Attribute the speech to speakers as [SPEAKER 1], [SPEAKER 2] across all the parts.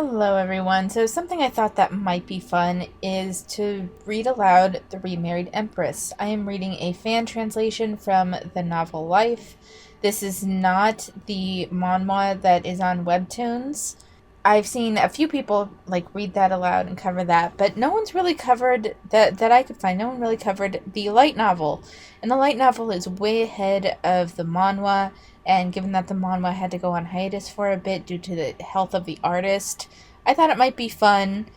[SPEAKER 1] Hello everyone. So something I thought that might be fun is to read aloud The Remarried Empress. I am reading a fan translation from the novel Life. This is not the manwa that is on webtoons. I've seen a few people read that aloud and cover that, but no one's really covered that I could find. No one really covered the light novel. And the light novel is way ahead of the manhwa, and given that the manhwa had to go on hiatus for a bit due to the health of the artist, I thought it might be fun,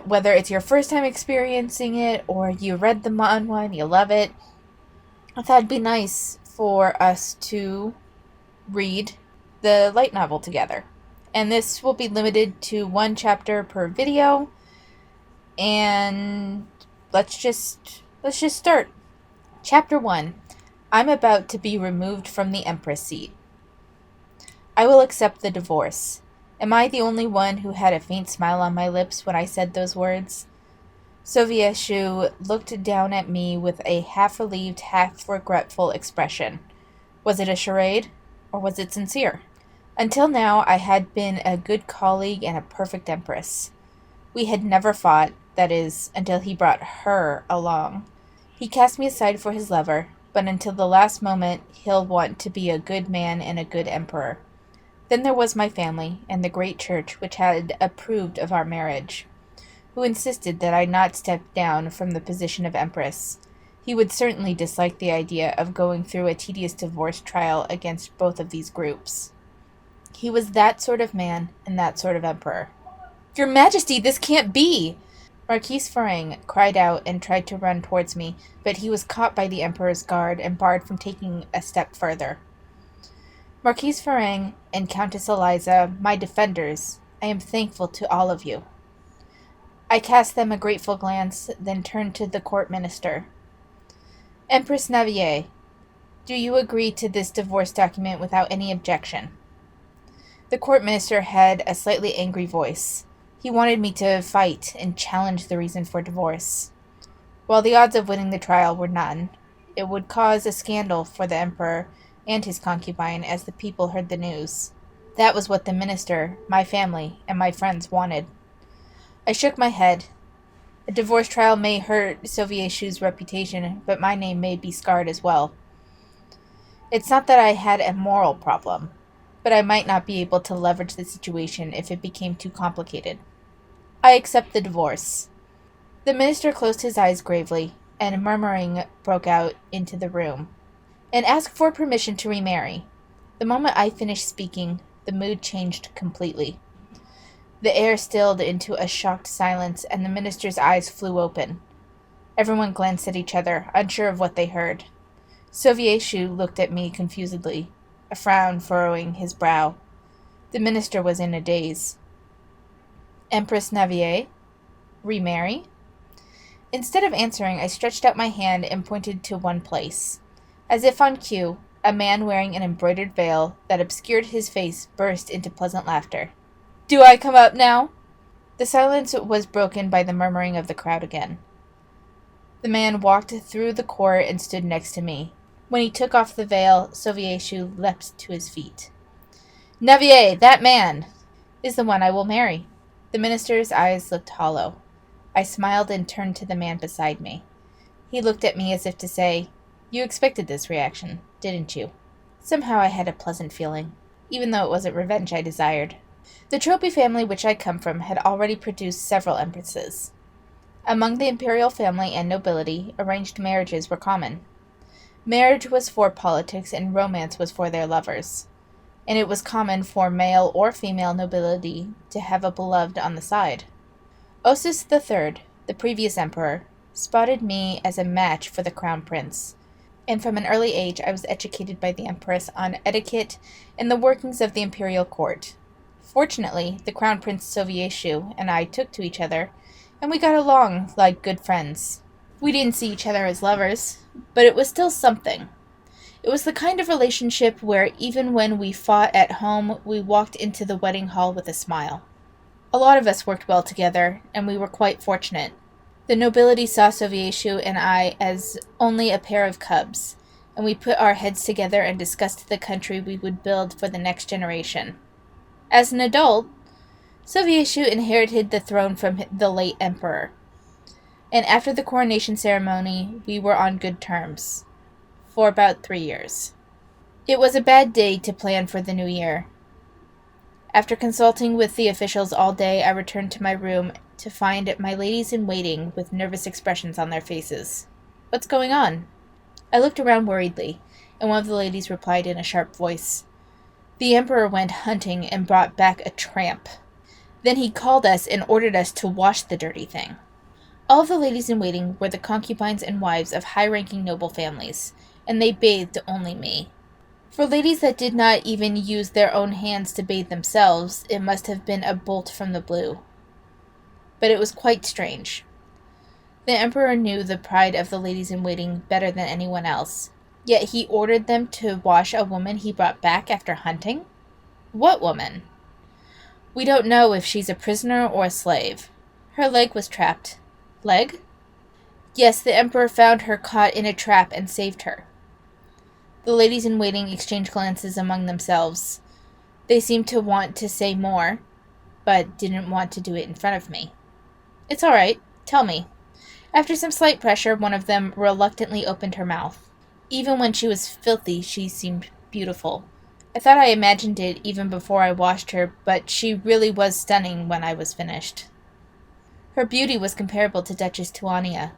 [SPEAKER 1] whether it's your first time experiencing it or you read the manhwa and you love it. I thought it'd be nice for us to read the light novel together. And this will be limited to one chapter per video. And let's just start. Chapter 1. I'm about to be removed from the Empress seat. I will accept the divorce. Am I the only one who had a faint smile on my lips when I said those words? Sovieshu looked down at me with a half-relieved, half-regretful expression. Was it a charade, or was it sincere? Until now, I had been a good colleague and a perfect empress. We had never fought, that is, until he brought her along. He cast me aside for his lover, but until the last moment he'll want to be a good man and a good emperor. Then there was my family, and the great church which had approved of our marriage, who insisted that I not step down from the position of empress. He would certainly dislike the idea of going through a tedious divorce trial against both of these groups. He was that sort of man and that sort of emperor. Your Majesty, this can't be! Marquis Farang cried out and tried to run towards me, but he was caught by the Emperor's guard and barred from taking a step further. Marquis Farang and Countess Eliza, my defenders, I am thankful to all of you. I cast them a grateful glance, then turned to the court minister. Empress Navier, do you agree to this divorce document without any objection? The court minister had a slightly angry voice. He wanted me to fight and challenge the reason for divorce. While the odds of winning the trial were none, it would cause a scandal for the emperor and his concubine as the people heard the news. That was what the minister, my family, and my friends wanted. I shook my head. A divorce trial may hurt Sovieshu's reputation, but my name may be scarred as well. It's not that I had a moral problem, but I might not be able to leverage the situation if it became too complicated. I accept the divorce. The minister closed his eyes gravely, and murmuring broke out into the room. And ask for permission to remarry. The moment I finished speaking, the mood changed completely. The air stilled into a shocked silence, and the minister's eyes flew open. Everyone glanced at each other, unsure of what they heard. Sovieshu looked at me confusedly, a frown furrowing his brow. The minister was in a daze. Empress Navier? Remarry? Instead of answering, I stretched out my hand and pointed to one place. As if on cue, a man wearing an embroidered veil that obscured his face burst into pleasant laughter. Do I come up now? The silence was broken by the murmuring of the crowd again. The man walked through the court and stood next to me. When he took off the veil, Sovieshu leapt to his feet. Navier, that man, is the one I will marry. The minister's eyes looked hollow. I smiled and turned to the man beside me. He looked at me as if to say, You expected this reaction, didn't you? Somehow I had a pleasant feeling, even though it wasn't revenge I desired. The trophy family which I come from had already produced several empresses. Among the imperial family and nobility, arranged marriages were common. Marriage was for politics and romance was for their lovers, and it was common for male or female nobility to have a beloved on the side. Osis III, the previous emperor, spotted me as a match for the crown prince, and from an early age I was educated by the empress on etiquette and the workings of the imperial court. Fortunately, the crown prince Sovieshu and I took to each other, and we got along like good friends. We didn't see each other as lovers, but it was still something. It was the kind of relationship where even when we fought at home, we walked into the wedding hall with a smile. A lot of us worked well together, and we were quite fortunate. The nobility saw Sovieshu and I as only a pair of cubs, and we put our heads together and discussed the country we would build for the next generation. As an adult, Sovietshu inherited the throne from the late emperor, and after the coronation ceremony, we were on good terms for about 3 years. It was a bad day to plan for the new year. After consulting with the officials all day, I returned to my room to find my ladies-in-waiting with nervous expressions on their faces. "What's going on?" I looked around worriedly, and one of the ladies replied in a sharp voice, "The emperor went hunting and brought back a tramp. Then he called us and ordered us to wash the dirty thing." All of the ladies-in-waiting were the concubines and wives of high-ranking noble families, and they bathed only me. For ladies that did not even use their own hands to bathe themselves, it must have been a bolt from the blue. But it was quite strange. The emperor knew the pride of the ladies-in-waiting better than anyone else, yet he ordered them to wash a woman he brought back after hunting? What woman? "We don't know if she's a prisoner or a slave. Her leg was trapped." "Leg?" "Yes, the emperor found her caught in a trap and saved her." The ladies-in-waiting exchanged glances among themselves. They seemed to want to say more, but didn't want to do it in front of me. "It's all right. Tell me." After some slight pressure, one of them reluctantly opened her mouth. Even when she was filthy, she seemed beautiful. I thought I imagined it even before I washed her, but she really was stunning when I was finished. Her beauty was comparable to Duchess Tuania,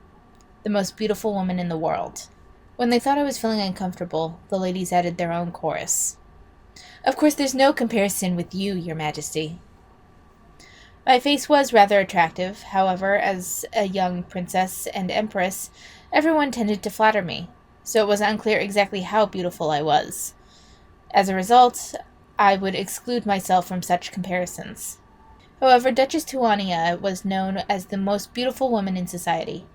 [SPEAKER 1] the most beautiful woman in the world. When they thought I was feeling uncomfortable, the ladies added their own chorus. "Of course there's no comparison with you, Your Majesty." My face was rather attractive, however, as a young princess and empress, everyone tended to flatter me, so it was unclear exactly how beautiful I was. As a result, I would exclude myself from such comparisons. However, Duchess Tuania was known as the most beautiful woman in society.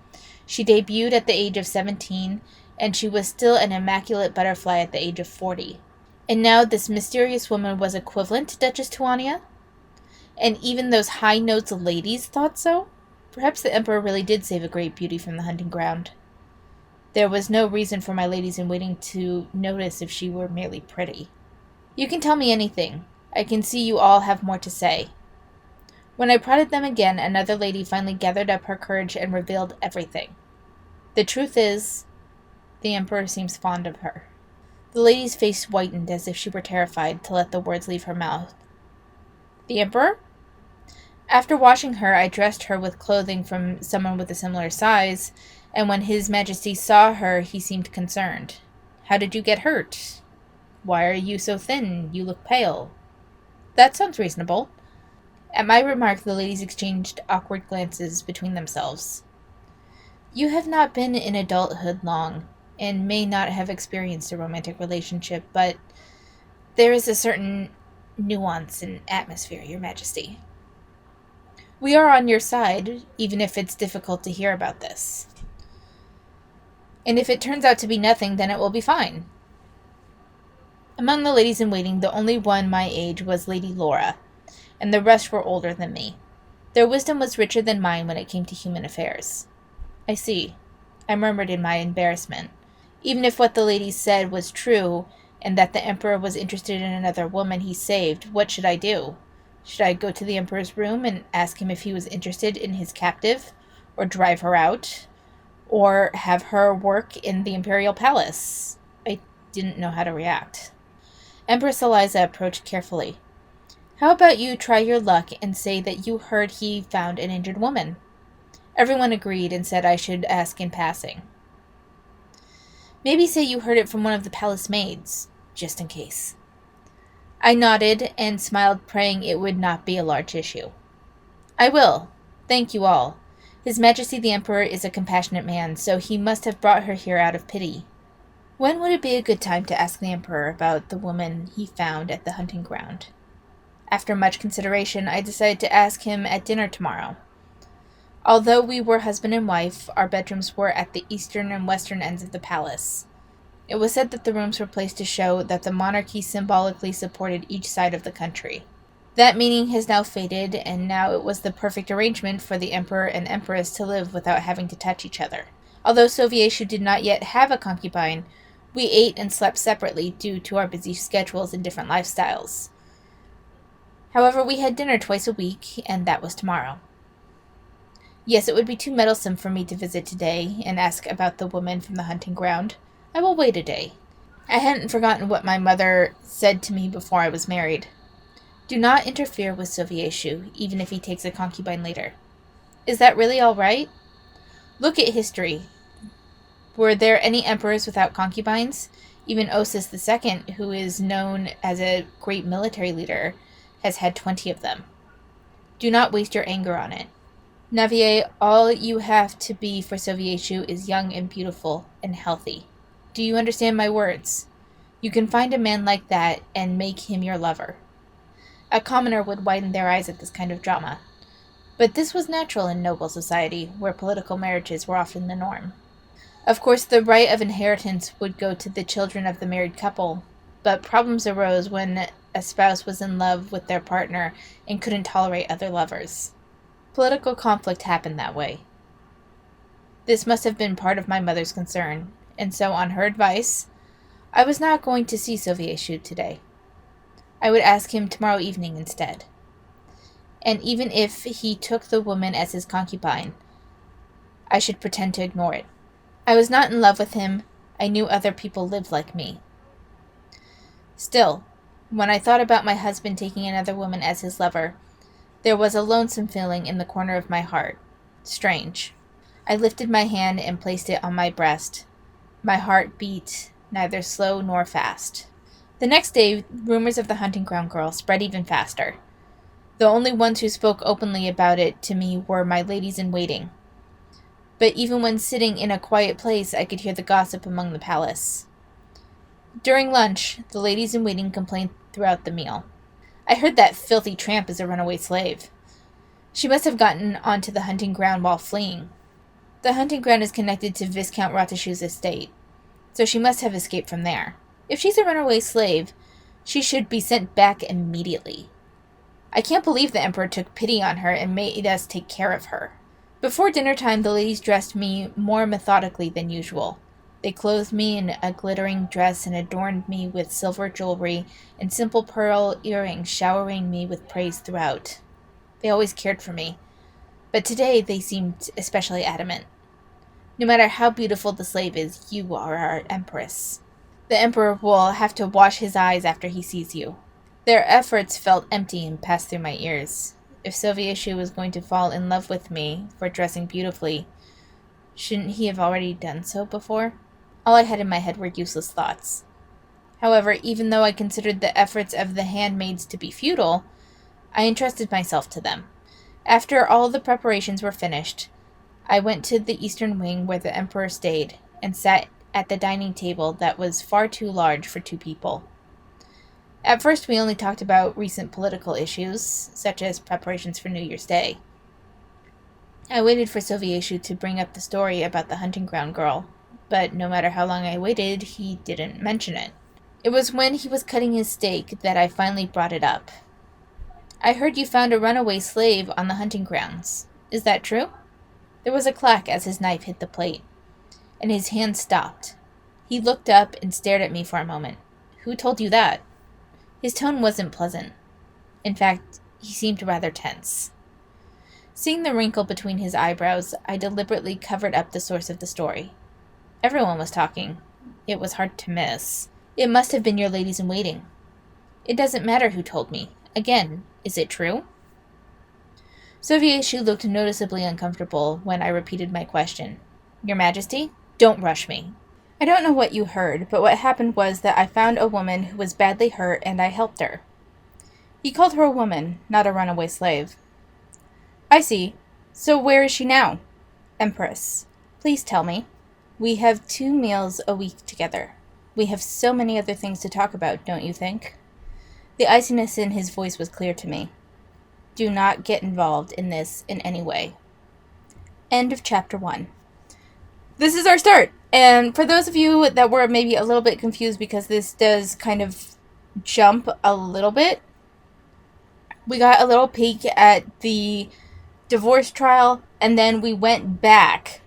[SPEAKER 1] She debuted at the age of 17, and she was still an immaculate butterfly at the age of 40. And now this mysterious woman was equivalent to Duchess Tuania? And even those high-notes ladies thought so? Perhaps the emperor really did save a great beauty from the hunting ground. There was no reason for my ladies-in-waiting to notice if she were merely pretty. "You can tell me anything. I can see you all have more to say." When I prodded them again, another lady finally gathered up her courage and revealed everything. "The truth is, the emperor seems fond of her." The lady's face whitened as if she were terrified to let the words leave her mouth. "The emperor?" After washing her, I dressed her with clothing from someone with a similar size, and when His Majesty saw her, he seemed concerned. "How did you get hurt? Why are you so thin? You look pale." "That sounds reasonable." At my remark, the ladies exchanged awkward glances between themselves. "You have not been in adulthood long, and may not have experienced a romantic relationship, but there is a certain nuance and atmosphere, Your Majesty. We are on your side, even if it's difficult to hear about this. And if it turns out to be nothing, then it will be fine." Among the ladies-in-waiting, the only one my age was Lady Laura, and the rest were older than me. Their wisdom was richer than mine when it came to human affairs. "I see," I murmured in my embarrassment. Even if what the ladies said was true, and that the emperor was interested in another woman he saved, what should I do? Should I go to the emperor's room and ask him if he was interested in his captive, or drive her out, or have her work in the imperial palace? I didn't know how to react. Empress Eliza approached carefully. "How about you try your luck and say that you heard he found an injured woman?" Everyone agreed and said I should ask in passing. "Maybe say you heard it from one of the palace maids, just in case." I nodded and smiled, praying it would not be a large issue. "I will. Thank you all. His Majesty the Emperor is a compassionate man, so he must have brought her here out of pity. When would it be a good time to ask the Emperor about the woman he found at the hunting ground?" After much consideration, I decided to ask him at dinner tomorrow. Although we were husband and wife, our bedrooms were at the eastern and western ends of the palace. It was said that the rooms were placed to show that the monarchy symbolically supported each side of the country. That meaning has now faded, and now it was the perfect arrangement for the emperor and empress to live without having to touch each other. Although Sovietshu did not yet have a concubine, we ate and slept separately due to our busy schedules and different lifestyles. However, we had dinner twice a week, and that was tomorrow. Yes, it would be too meddlesome for me to visit today and ask about the woman from the hunting ground. I will wait a day. I hadn't forgotten what my mother said to me before I was married. Do not interfere with Sovieshu, even if he takes a concubine later. Is that really all right? Look at history. Were there any emperors without concubines? Even Osis II, who is known as a great military leader, has had 20 of them. Do not waste your anger on it. Navier, all you have to be for Sovieshu is young and beautiful and healthy. Do you understand my words? You can find a man like that and make him your lover. A commoner would widen their eyes at this kind of drama. But this was natural in noble society, where political marriages were often the norm. Of course, the right of inheritance would go to the children of the married couple, but problems arose when a spouse was in love with their partner and couldn't tolerate other lovers. Political conflict happened that way. This must have been part of my mother's concern, and so on her advice, I was not going to see Sovieshu today. I would ask him tomorrow evening instead. And even if he took the woman as his concubine, I should pretend to ignore it. I was not in love with him. I knew other people lived like me. Still, when I thought about my husband taking another woman as his lover, there was a lonesome feeling in the corner of my heart. Strange. I lifted my hand and placed it on my breast. My heart beat neither slow nor fast. The next day, rumors of the hunting ground girl spread even faster. The only ones who spoke openly about it to me were my ladies-in-waiting. But even when sitting in a quiet place, I could hear the gossip among the palace. During lunch, the ladies-in-waiting complained throughout the meal. I heard that filthy tramp is a runaway slave. She must have gotten onto the hunting ground while fleeing. The hunting ground is connected to Viscount Ratashu's estate, so she must have escaped from there. If she's a runaway slave, she should be sent back immediately. I can't believe the Emperor took pity on her and made us take care of her. Before dinner time, the ladies dressed me more methodically than usual. They clothed me in a glittering dress and adorned me with silver jewelry and simple pearl earrings, showering me with praise throughout. They always cared for me, but today they seemed especially adamant. No matter how beautiful the slave is, you are our empress. The Emperor will have to wash his eyes after he sees you. Their efforts felt empty and passed through my ears. If Sovieshu was going to fall in love with me for dressing beautifully, shouldn't he have already done so before? All I had in my head were useless thoughts. However, even though I considered the efforts of the handmaids to be futile, I entrusted myself to them. After all the preparations were finished, I went to the eastern wing where the Emperor stayed and sat at the dining table that was far too large for 2 people. At first, we only talked about recent political issues, such as preparations for New Year's Day. I waited for Sovieshu to bring up the story about the hunting ground girl, but no matter how long I waited, he didn't mention it. It was when he was cutting his steak that I finally brought it up. I heard you found a runaway slave on the hunting grounds. Is that true? There was a clack as his knife hit the plate, and his hand stopped. He looked up and stared at me for a moment. Who told you that? His tone wasn't pleasant. In fact, he seemed rather tense. Seeing the wrinkle between his eyebrows, I deliberately covered up the source of the story. Everyone was talking. It was hard to miss. It must have been your ladies-in-waiting. It doesn't matter who told me. Again, is it true? Sovieshu looked noticeably uncomfortable when I repeated my question. Your Majesty, don't rush me. I don't know what you heard, but what happened was that I found a woman who was badly hurt and I helped her. He called her a woman, not a runaway slave. I see. So where is she now? Empress, please tell me. We have 2 meals a week together. We have so many other things to talk about, don't you think? The iciness in his voice was clear to me. Do not get involved in this in any way. End of chapter 1. This is our start. And for those of you that were maybe a little bit confused because this does kind of jump a little bit, we got a little peek at the divorce trial, and then we went back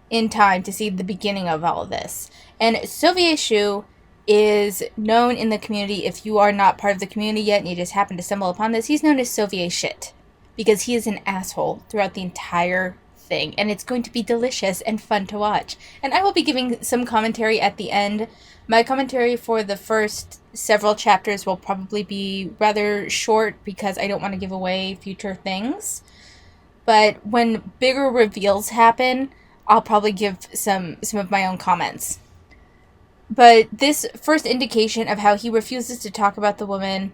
[SPEAKER 1] in time to see the beginning of all of this. And Sovieshu is known in the community. If you are not part of the community yet and you just happen to stumble upon this, he's known as Soviet shit because he is an asshole throughout the entire thing, and it's going to be delicious and fun to watch. And I will be giving some commentary at the end. My commentary for the first several chapters will probably be rather short because I don't want to give away future things. But when bigger reveals happen, I'll probably give some of my own comments. But this first indication of how he refuses to talk about the woman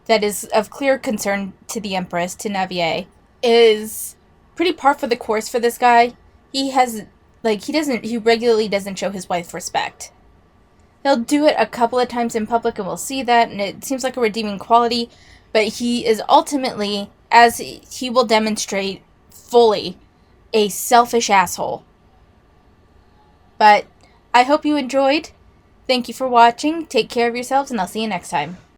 [SPEAKER 1] that is of clear concern to the Empress, to Navier, is pretty par for the course for this guy. He regularly doesn't show his wife respect. He'll do it a couple of times in public, and we'll see that, and it seems like a redeeming quality, but he is ultimately, as he will demonstrate fully, a selfish asshole. But I hope you enjoyed. Thank you for watching. Take care of yourselves, and I'll see you next time.